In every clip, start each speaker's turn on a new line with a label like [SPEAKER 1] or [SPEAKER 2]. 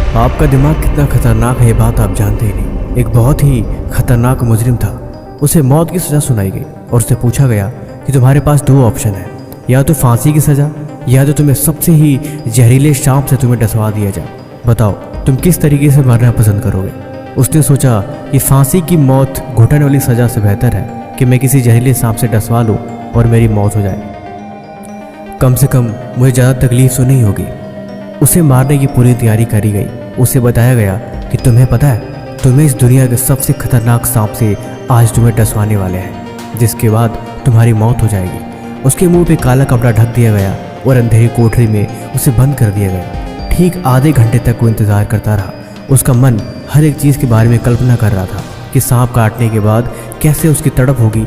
[SPEAKER 1] आपका दिमाग कितना खतरनाक है ये बात आप जानते ही नहीं। एक बहुत ही खतरनाक मुजरिम था, उसे मौत की सज़ा सुनाई गई और उससे पूछा गया कि तुम्हारे पास दो ऑप्शन है, या तो फांसी की सज़ा या तो तुम्हें सबसे ही जहरीले सांप से तुम्हें डसवा दिया जाए। बताओ तुम किस तरीके से मरना पसंद करोगे। उसने सोचा कि फांसी की मौत घुटन वाली सज़ा से बेहतर है कि मैं किसी जहरीले सांप से डसवा लूँ और मेरी मौत हो जाए। कम से कम मुझे ज़्यादा तकलीफ तो नहीं होगी। उसे मारने की पूरी तैयारी करी गई। उसे बताया गया कि तुम्हें पता है, तुम्हें इस दुनिया के सबसे खतरनाक सांप से आज तुम्हें डसवाने वाले हैं, जिसके बाद तुम्हारी मौत हो जाएगी। उसके मुंह पे काला कपड़ा ढक दिया गया और अंधेरी कोठरी में उसे बंद कर दिया गया। ठीक आधे घंटे तक वो इंतज़ार करता रहा। उसका मन हर एक चीज़ के बारे में कल्पना कर रहा था कि सांप काटने के बाद कैसे उसकी तड़प होगी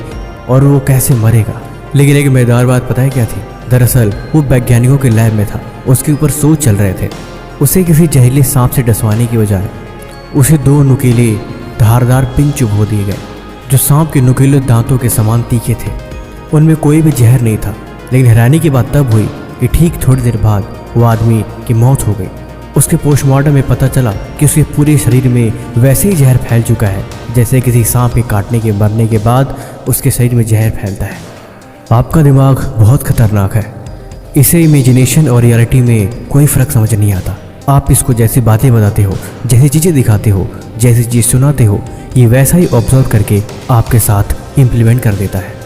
[SPEAKER 1] और वो कैसे मरेगा। लेकिन एक मज़ेदार बात पता है क्या थी? दरअसल वो वैज्ञानिकों के लैब में था, उसके ऊपर शोध चल रहे थे। उसे किसी जहरीले सांप से डसवाने की बजाय उसे दो नुकीले धारदार पिन चुभो दिए गए, जो सांप के नुकीले दांतों के समान तीखे थे। उनमें कोई भी जहर नहीं था। लेकिन हैरानी की बात तब हुई कि ठीक थोड़ी देर बाद वो आदमी की मौत हो गई। उसके पोस्टमार्टम में पता चला कि उसके पूरे शरीर में वैसे ही जहर फैल चुका है जैसे किसी सांप के काटने के मरने के बाद उसके शरीर में जहर फैलता है। आपका दिमाग बहुत खतरनाक है। इसे इमेजिनेशन और रियलिटी में कोई फ़र्क समझ नहीं आता। आप इसको जैसी बातें बताते हो, जैसी चीज़ें दिखाते हो, जैसी चीज़ सुनाते हो, ये वैसा ही ऑब्जर्व करके आपके साथ इम्प्लीमेंट कर देता है।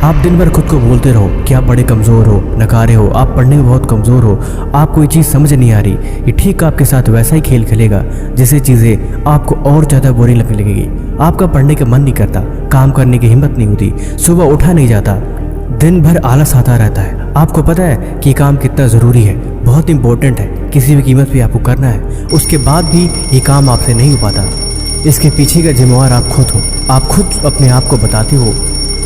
[SPEAKER 1] आप दिन भर खुद को बोलते रहो कि आप बड़े कमज़ोर हो, नकारे हो, आप पढ़ने में बहुत कमज़ोर हो, आप कोई चीज़ समझ नहीं आ रही। ये ठीक आपके साथ वैसा ही खेल खेलेगा जैसे चीज़ें आपको और ज़्यादा बुरी लगने लगेगी। आपका पढ़ने का मन नहीं करता, काम करने की हिम्मत नहीं होती, सुबह उठा नहीं जाता, दिन भर आलस आता रहता है। आपको पता है कि काम कितना ज़रूरी है, बहुत इंपॉर्टेंट है, किसी भी कीमत पे आपको करना है, उसके बाद भी ये काम आपसे नहीं हो पाता। इसके पीछे का जिम्मेवार आप खुद हो। आप खुद अपने आप को बताते हो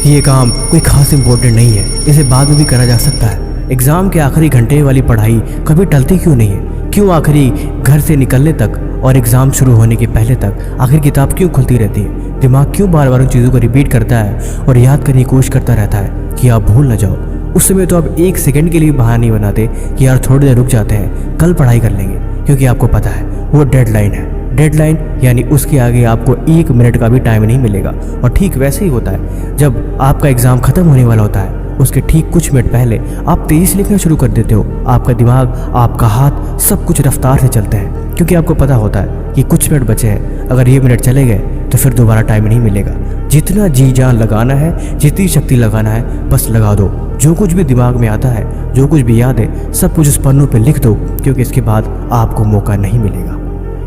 [SPEAKER 1] कि ये काम कोई खास इंपॉर्टेंट नहीं है, इसे बाद में भी करा जा सकता है। एग्ज़ाम के आखिरी घंटे वाली पढ़ाई कभी टलती क्यों नहीं है? क्यों आखिरी घर से निकलने तक और एग्ज़ाम शुरू होने के पहले तक आखिर किताब क्यों खुलती रहती है? दिमाग क्यों बार बार उन चीज़ों को रिपीट करता है और याद करने की कोशिश करता रहता है कि आप भूल ना जाओ? उस समय तो आप एक सेकंड के लिए बहाना नहीं बनाते कि यार थोड़ी देर रुक जाते हैं, कल पढ़ाई कर लेंगे, क्योंकि आपको पता है वो डेडलाइन है। डेडलाइन यानी उसके आगे आपको एक मिनट का भी टाइम नहीं मिलेगा। और ठीक वैसे ही होता है जब आपका एग्ज़ाम ख़त्म होने वाला होता है, उसके ठीक कुछ मिनट पहले आप तेज़ी से लिखना शुरू कर देते हो। आपका दिमाग, आपका हाथ, सब कुछ रफ्तार से चलते हैं, क्योंकि आपको पता होता है कि कुछ मिनट बचे हैं। अगर ये मिनट चले गए तो फिर दोबारा टाइम नहीं मिलेगा। जितना जी जान लगाना है, जितनी शक्ति लगाना है, बस लगा दो। जो कुछ भी दिमाग में आता है, जो कुछ भी याद है, सब कुछ उस पन्नों पे लिख दो, क्योंकि इसके बाद आपको मौका नहीं मिलेगा।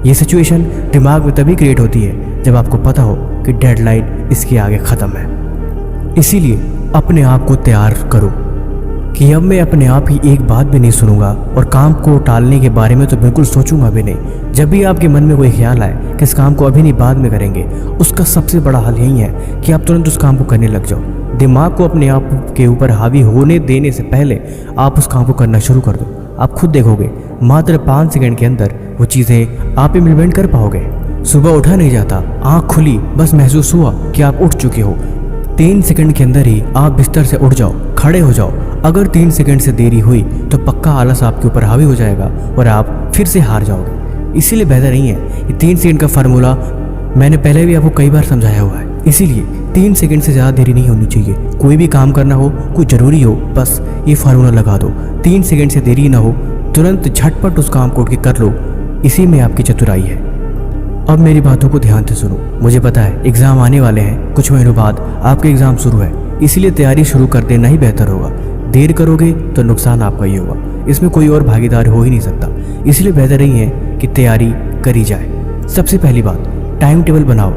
[SPEAKER 1] ये सिचुएशन दिमाग में तभी क्रिएट होती है जब आपको पता हो कि डेडलाइन इसके आगे ख़त्म है। इसीलिए अपने आप को तैयार करो कि अब मैं अपने आप ही एक बात भी नहीं सुनूंगा और काम को टालने के बारे में तो बिल्कुल सोचूंगा भी नहीं। जब भी आपके मन में कोई ख्याल आए कि इस काम को अभी नहीं बाद में करेंगे, उसका सबसे बड़ा हल यही है कि आप तुरंत उस काम को करने लग जाओ। दिमाग को अपने आप के ऊपर हावी होने देने से पहले आप उस काम को करना शुरू कर दो। आप खुद देखोगे मात्र 5 सेकंड के अंदर वो चीज़ें आप इम्प्लीमेंट कर पाओगे। सुबह उठा नहीं जाता, आँख खुली, बस महसूस हुआ कि आप उठ चुके हो। 3 सेकंड के अंदर ही आप बिस्तर से उठ जाओ, खड़े हो जाओ। अगर 3 सेकंड से देरी हुई तो पक्का आलस आपके ऊपर हावी हो जाएगा और आप फिर से हार जाओगे। इसीलिए बेहतर नहीं है ये 3 सेकंड का फार्मूला मैंने पहले भी आपको कई बार समझाया हुआ है। इसीलिए 3 सेकंड से ज़्यादा देरी नहीं होनी चाहिए। कोई भी काम करना हो, कोई ज़रूरी हो, बस ये फार्मूला लगा दो। 3 सेकंड से देरी ना हो, तुरंत झटपट उस काम को उठ के कर लो। इसी में आपकी चतुराई है। अब मेरी बातों को ध्यान से सुनो। मुझे पता है एग्ज़ाम आने वाले हैं, कुछ महीनों बाद आपके एग्ज़ाम शुरू है, इसीलिए तैयारी शुरू कर देना ही बेहतर होगा। देर करोगे तो नुकसान आपका ही होगा, इसमें कोई और भागीदार हो ही नहीं सकता। इसलिए बेहतर ही है कि तैयारी करी जाए। सबसे पहली बात, टाइम टेबल बनाओ।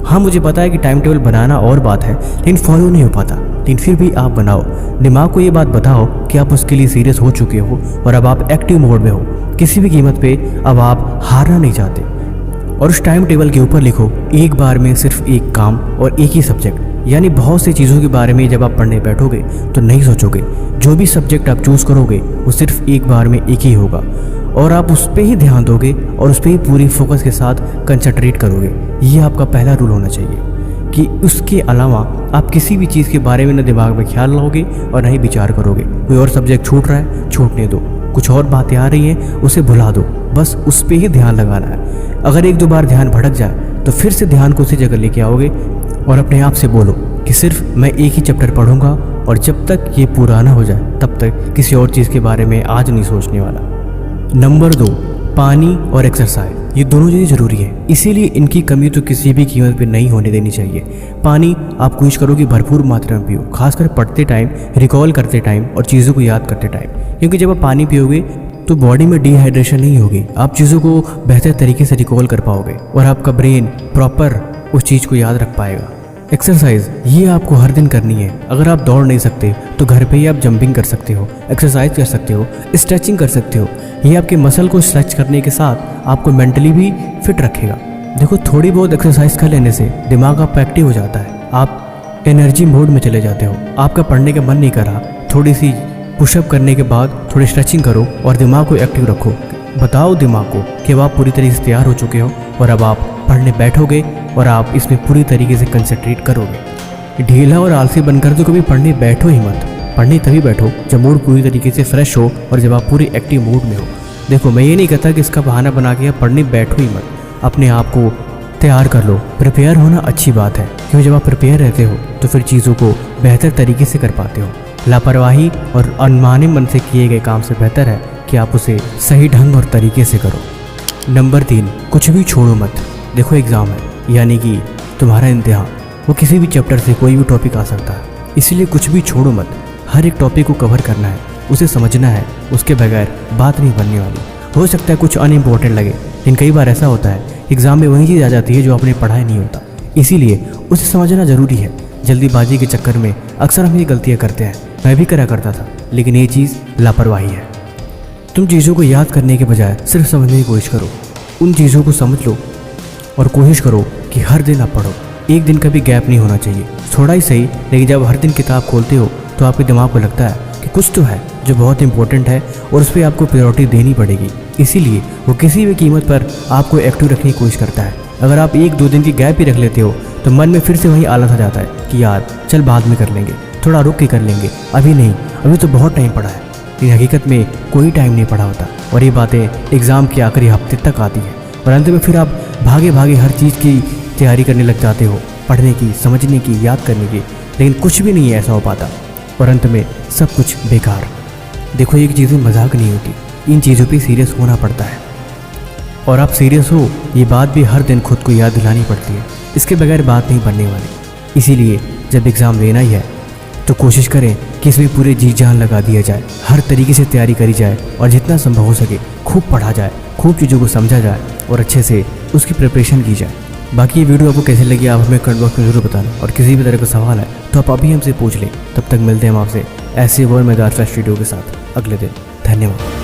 [SPEAKER 1] हाँ, मुझे पता है कि टाइम टेबल बनाना और बात है, लेकिन फॉलो नहीं हो पाता। लेकिन फिर भी आप बनाओ। दिमाग को ये बात बताओ कि आप उसके लिए सीरियस हो चुके हो और अब आप एक्टिव मोड में हो। किसी भी कीमत पे अब आप हारना नहीं चाहते। और उस टाइम टेबल के ऊपर लिखो एक बार में सिर्फ एक काम और एक ही सब्जेक्ट। यानी बहुत सी चीज़ों के बारे में जब आप पढ़ने बैठोगे तो नहीं सोचोगे। जो भी सब्जेक्ट आप चूज़ करोगे वो सिर्फ एक बार में एक ही होगा और आप उस पर ही ध्यान दोगे और उस पर ही पूरी फोकस के साथ कंसंट्रेट करोगे। ये आपका पहला रूल होना चाहिए कि उसके अलावा आप किसी भी चीज़ के बारे में न दिमाग में ख्याल लाओगे और न ही विचार करोगे। कोई और सब्जेक्ट छूट रहा है, छूटने दो। कुछ और बातें आ रही हैं उसे भुला दो, बस उस पर ही ध्यान लगाना है। अगर एक दो बार ध्यान भटक जाए तो फिर से ध्यान को उसी जगह लेके आओगे और अपने आप से बोलो कि सिर्फ मैं एक ही चैप्टर पढ़ूंगा और जब तक ये पूरा ना हो जाए तब तक किसी और चीज़ के बारे में आज नहीं सोचने वाला। नंबर 2, पानी और एक्सरसाइज। ये दोनों चीज़ें ज़रूरी है, इसीलिए इनकी कमी तो किसी भी कीमत पे नहीं होने देनी चाहिए। पानी आप कोशिश करो कि भरपूर मात्रा में पियो, खासकर पढ़ते टाइम, रिकॉल करते टाइम और चीज़ों को याद करते टाइम, क्योंकि जब आप पानी पियोगे तो बॉडी में डिहाइड्रेशन नहीं होगी, आप चीज़ों को बेहतर तरीके से रिकॉल कर पाओगे और आपका ब्रेन प्रॉपर उस चीज़ को याद रख पाएगा। एक्सरसाइज ये आपको हर दिन करनी है। अगर आप दौड़ नहीं सकते तो घर पे ही आप जंपिंग कर सकते हो, एक्सरसाइज कर सकते हो, स्ट्रेचिंग कर सकते हो। ये आपके मसल को स्ट्रेच करने के साथ आपको मेंटली भी फिट रखेगा। देखो, थोड़ी बहुत एक्सरसाइज कर लेने से दिमाग आपका एक्टिव हो जाता है, आप एनर्जी मोड में चले जाते हो, आपका पढ़ने का मन नहीं कर रहा, थोड़ी सी पुशअप करने के बाद थोड़ी स्ट्रेचिंग करो और दिमाग को एक्टिव रखो। बताओ दिमाग को कि अब आप पूरी तरीके से तैयार हो चुके हो और अब आप पढ़ने बैठोगे और आप इसमें पूरी तरीके से कंसंट्रेट करोगे। ढीला और आलसी बनकर तो कभी पढ़ने बैठो ही मत। पढ़ने तभी बैठो जब मूड पूरी तरीके से फ्रेश हो और जब आप पूरे एक्टिव मूड में हो। देखो, मैं ये नहीं कहता कि इसका बहाना बना के आप पढ़ने बैठो ही मत, अपने आप को तैयार कर लो। प्रिपेयर होना अच्छी बात है, क्योंकि जब आप प्रिपेयर रहते हो तो फिर चीज़ों को बेहतर तरीके से कर पाते हो। लापरवाही और अनमाने मन से किए गए काम से बेहतर है कि आप उसे सही ढंग और तरीके से करो। नंबर 3, कुछ भी छोड़ो मत। देखो, एग्ज़ाम है, यानी कि तुम्हारा इम्तिहान, वो किसी भी चैप्टर से कोई भी टॉपिक आ सकता है, इसीलिए कुछ भी छोड़ो मत। हर एक टॉपिक को कवर करना है, उसे समझना है, उसके बगैर बात नहीं बनने वाली। हो सकता है कुछ अनइम्पोर्टेंट लगे, लेकिन कई बार ऐसा होता है एग्ज़ाम में वही चीज़ आ जाती है जो आपने पढ़ा ही नहीं होता, इसीलिए उसे समझना ज़रूरी है। जल्दीबाजी के चक्कर में अक्सर हम ये गलतियाँ करते हैं, मैं भी करा करता था, लेकिन ये चीज़ लापरवाही है। तुम चीज़ों को याद करने के बजाय सिर्फ समझने की कोशिश करो, उन चीज़ों को समझ लो और कोशिश करो कि हर दिन आप पढ़ो। एक दिन का भी गैप नहीं होना चाहिए, थोड़ा ही सही, लेकिन जब हर दिन किताब खोलते हो तो आपके दिमाग को लगता है कि कुछ तो है जो बहुत इंपॉर्टेंट है और उस पर आपको प्रायोरिटी देनी पड़ेगी, इसीलिए वो किसी भी कीमत पर आपको एक्टिव रखने की कोशिश करता है। अगर आप 1-2 दिन की गैप ही रख लेते हो तो मन में फिर से वही आलस आ जाता है कि यार चल बाद में कर लेंगे, थोड़ा रुक के कर लेंगे, अभी नहीं, अभी तो बहुत टाइम पड़ा है। लेकिन हकीकत में कोई टाइम नहीं पड़ा होता और ये बातें एग्ज़ाम के आखिरी हफ्ते तक आती हैं और अंत में फिर आप भागे भागे हर चीज़ की तैयारी करने लग जाते हो, पढ़ने की, समझने की, याद करने की, लेकिन कुछ भी नहीं ऐसा हो पाता और अंत में सब कुछ बेकार। देखो, ये चीज़ें मजाक नहीं होती, इन चीज़ों पे सीरियस होना पड़ता है और आप सीरियस हो ये बात भी हर दिन खुद को याद दिलानी पड़ती है, इसके बगैर बात नहीं बनने वाली। इसीलिए जब एग्ज़ाम लेना ही है तो कोशिश करें कि इसमें पूरे जी जान लगा दिया जाए, हर तरीके से तैयारी करी जाए और जितना संभव हो सके खूब पढ़ा जाए, खूब चीज़ों को समझा जाए और अच्छे से उसकी प्रिपरेशन की जाए। बाकी ये वीडियो आपको कैसे लगी आप हमें कमेंट बॉक्स में ज़रूर बताना और किसी भी तरह का सवाल है तो आप अभी हमसे पूछ लें। तब तक मिलते हैं हम आपसे ऐसे और मज़ेदार वीडियो के साथ अगले दिन। धन्यवाद।